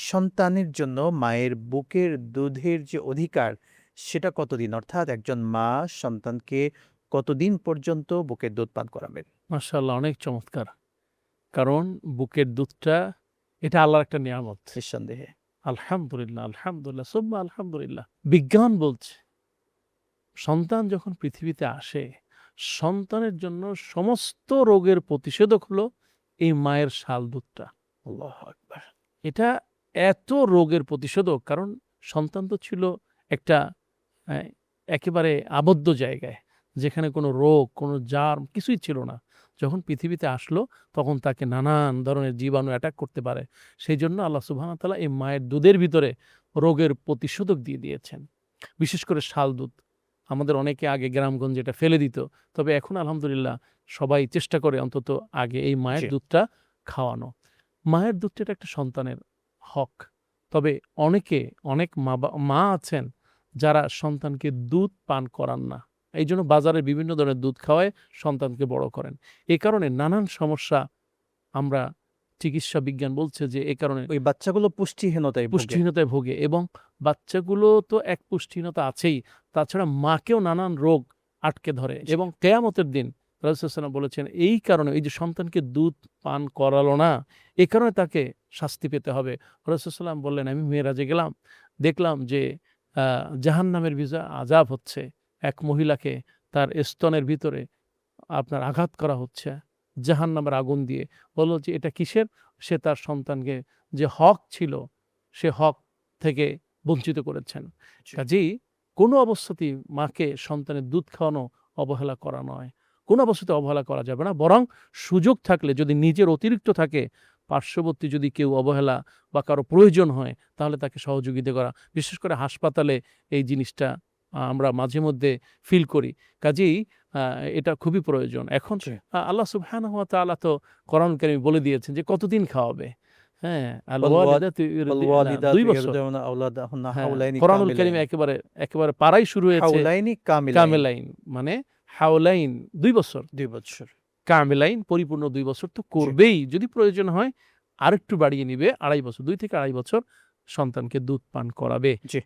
সন্তানের জন্য মায়ের বুকের দুধের যে অধিকার সেটা কতদিন? অর্থাৎ একজন মা সন্তানকে কতদিন পর্যন্ত বুকের দুধ পান করাবেন? মাশাআল্লাহ, অনেক চমৎকার। কারণ বুকের দুধটা এটা আল্লাহর একটা নিয়ামত। নিঃসন্দেহে। আলহামদুলিল্লাহ, আলহামদুলিল্লাহ, সুম্মা আলহামদুলিল্লাহ। বিজ্ঞান বলছে সন্তান যখন পৃথিবীতে আসে, সন্তানের জন্য সমস্ত রোগের প্রতিষেধক হলো এই মায়ের শাল দুধটা। আল্লাহু আকবার। এটা এত রোগের প্রতিষেধক, কারণ সন্তান তো ছিল একটা অ্যা একেবারে আবদ্ধ জায়গায়, যেখানে কোনো রোগ, কোনো জার্ম কিছুই ছিল না। যখন পৃথিবীতে আসলো, তখন তাকে নানান ধরনের জীবাণু অ্যাটাক করতে পারে। সেইজন্য আল্লাহ সুবহানাহু ওয়া তাআলা এই মায়ের দুধের ভিতরে রোগের প্রতিষেধক দিয়ে দিয়েছেন। বিশেষ করে শাল দুধ। আমাদের অনেকে আগে গ্রামগঞ্জে এটা ফেলে দিত। তবে এখন আলহামদুলিল্লাহ সবাই চেষ্টা করে অন্তত আগে এই মায়ের জি। দুধটা খাওয়ানো। মায়ের দুধটা এটা একটা সন্তানের হক। তবে অনেক মা আছেন যারা সন্তানকে দুধ পান করান না। এইজন্য বাজারে বিভিন্ন ধরনের দুধ খাওয়ায় সন্তানকে বড় করেন। এ কারণে নানান সমস্যা আমরা চিকিৎসা বিজ্ঞান বলছে যে এ কারণে ওই বাচ্চাগুলো পুষ্টিহীনতায় ভোগে। পুষ্টিহীনতায় ভোগে, এবং বাচ্চাগুলো তো এক পুষ্টিহীনতা আছেই, তাছাড়া মাকেও নানান রোগ আটকে ধরে। জি। এবং কেয়ামতের দিন রাসূলুল্লাহ সাল্লাল্লাহু আলাইহি ওয়াসাল্লাম বলেছেন এই কারণে, এই যে সন্তানকে দুধ পান করালো না, এ কারণে তাকে শাস্তি পেতে হবে। রাসূলুল্লাহ সাল্লাল্লাহু আলাইহি ওয়াসাল্লাম বললেন, আমি মেরাজে গেলাম, দেখলাম যে জাহান্নামের আযাব হচ্ছে। এক মহিলাকে তার স্তনের ভিতরে আপনার আঘাত করা হচ্ছে জাহান্নামের আগুন দিয়ে। বলল যে এটা কিসের? সে তার সন্তানকে যে হক ছিল, সে হক থেকে বঞ্চিত করেছেন। জি। কাজেই কোনো অবস্থাতেই মাকে সন্তানের দুধ খাওয়ানো অবহেলা করা নয়। কোনো অবস্থাতে অবহেলা করা যাবে না। বরং সুযোগ থাকলে, যদি নিজের অতিরিক্ত থাকে, পার্শ্ববর্তী যদি কেউ অবহেলা বা কারো প্রয়োজন হয়, তাহলে তাকে সহযোগিতা করা। বিশেষ করে হাসপাতালে এই জিনিসটা আমরা মাঝে মধ্যে ফিল করি। কাজেই আ এটা খুবই প্রয়োজন। এখন জি। আল্লাহ সুবহানাহু ওয়া তাআলা তো কোরআন কারীমে বলে দিয়েছেন যে কতদিন খাওয়াবে। হ্যাঁ, আল ওয়ালিদাতু ইরদি'না 2 ওয়ালিদাতু বছর। ইরদিউনা আওলাদাহুন্না হ্যাঁ, হাওলাইনি কোরআনুল কারীমে কামিলাইনি। একেবারে পাড়াই শুরু হয়েছে হাওলাইনি কামিলাইন। কামেলাইন, মানে হাওলাইন 2 বছর। ২ বৎসর। কামেলাইন পরিপূর্ণ 2 বছর তো জি। করবেই। যদি প্রয়োজন হয় আরেকটু বাড়িয়ে নিবে, 2.5 বছর, 2 থেকে 2.5 বছর সন্তানকে দুধ পান করাবে। জি।